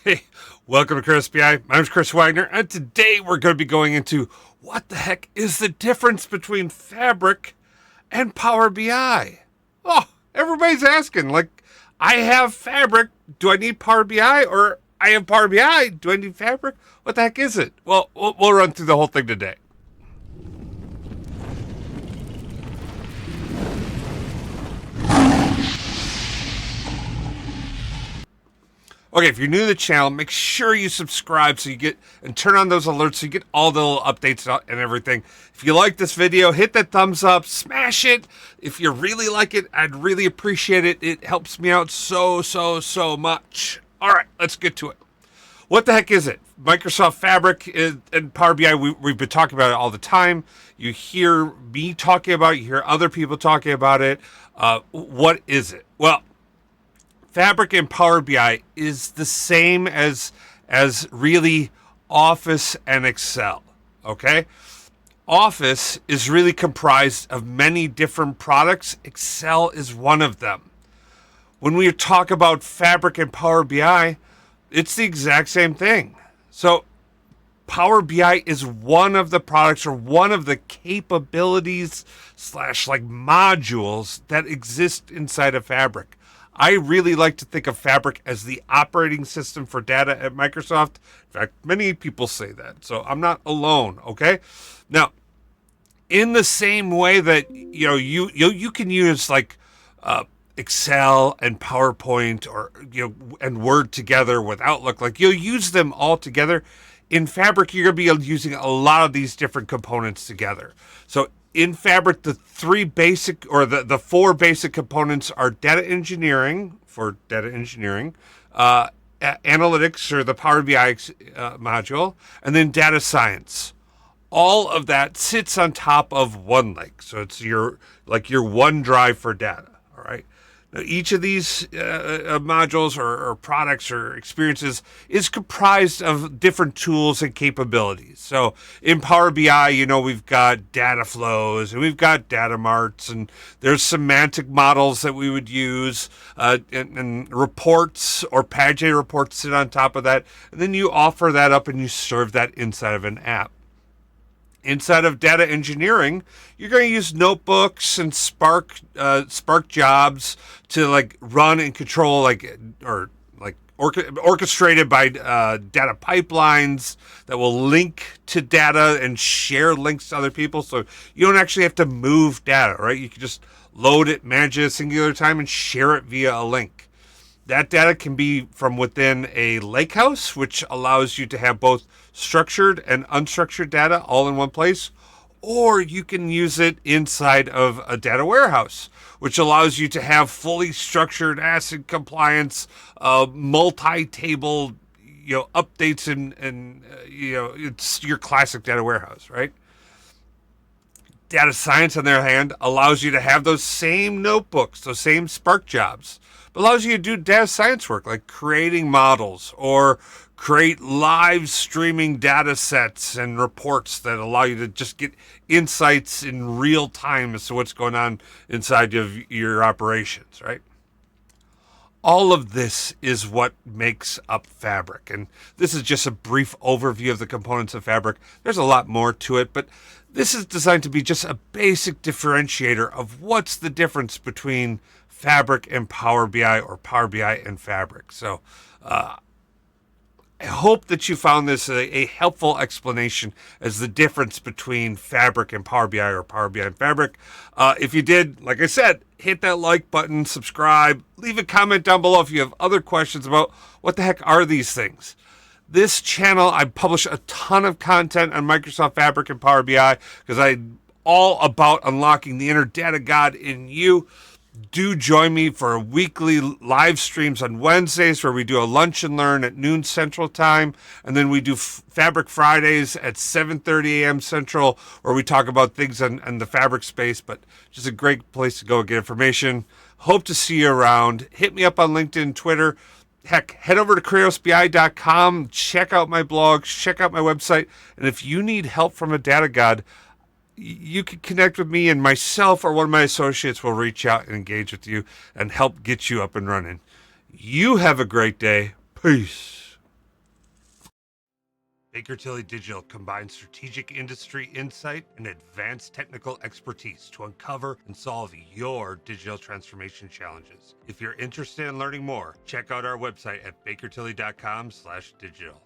Hey, welcome to KratosBI. My name's Chris Wagner, and today we're going to be going into what the heck is the difference between Fabric and Power BI. Oh, everybody's asking, like, I have Fabric, do I need Power BI? Or I have Power BI, do I need Fabric? What the heck is it? Well, we'll run through the whole thing today. Okay, if you're new to the channel, make sure you subscribe so you get and turn on those alerts so you get all the little updates and everything. If you like this video, hit that thumbs up, smash it. If you really like it, I'd really appreciate it. It helps me out so much. All right, let's get to it. What the heck is it? Microsoft Fabric and Power BI, we've been talking about it all the time. You hear me talking about it, you hear other people talking about it. What is it? Well, Fabric and Power BI is the same as really Office and Excel, okay? Office is really comprised of many different products. Excel is one of them. When we talk about Fabric and Power BI, it's the exact same thing. So Power BI is one of the products or one of the capabilities / like modules that exist inside of Fabric. I really like to think of Fabric as the operating system for data at Microsoft. In fact, many people say that, so I'm not alone, okay? Now, in the same way that you can use like Excel and PowerPoint or and Word together with Outlook, like you'll use them all together. In Fabric, you're going to be using a lot of these different components together. So in Fabric, the four basic components are data engineering for data engineering, analytics or the Power BI module, and then data science. All of that sits on top of one lake. So it's your OneDrive for data. All right. Now, each of these modules or products or experiences is comprised of different tools and capabilities. So in Power BI, we've got data flows and we've got data marts and there's semantic models that we would use and reports or Page reports sit on top of that. And then you offer that up and you serve that inside of an app. Inside of data engineering, you're going to use notebooks and Spark jobs to like run and control orchestrated by data pipelines that will link to data and share links to other people. So you don't actually have to move data, right? You can just load it, manage it at a singular time, and share it via a link. That data can be from within a lakehouse, which allows you to have both structured and unstructured data all in one place, or you can use it inside of a data warehouse, which allows you to have fully structured ACID compliance, multi-table, updates and it's your classic data warehouse, right? Data science, on the other hand, allows you to have those same notebooks, those same Spark jobs, but allows you to do data science work like creating models or create live streaming data sets and reports that allow you to just get insights in real time as to what's going on inside of your operations, right? All of this is what makes up Fabric. And this is just a brief overview of the components of Fabric. There's a lot more to it, but this is designed to be just a basic differentiator of what's the difference between Fabric and Power BI or Power BI and Fabric. So I hope that you found this a helpful explanation as the difference between Fabric and Power BI or Power BI and Fabric. If you did, like I said, hit that like button, subscribe, leave a comment down below if you have other questions about what the heck are these things. This channel, I publish a ton of content on Microsoft Fabric and Power BI because I'm all about unlocking the inner data god in you. Do join me for weekly live streams on Wednesdays where we do a lunch and learn at noon Central Time. And then we do Fabric Fridays at 7:30 a.m. Central where we talk about things in the Fabric space. But just a great place to go get information. Hope to see you around. Hit me up on LinkedIn, Twitter. Heck, head over to KratosBI.com. Check out my blog. Check out my website. And if you need help from a data god, you can connect with me, and myself or one of my associates will reach out and engage with you and help get you up and running. You have a great day. Peace. Baker Tilly Digital combines strategic industry insight and advanced technical expertise to uncover and solve your digital transformation challenges. If you're interested in learning more, check out our website at bakertilly.com/digital.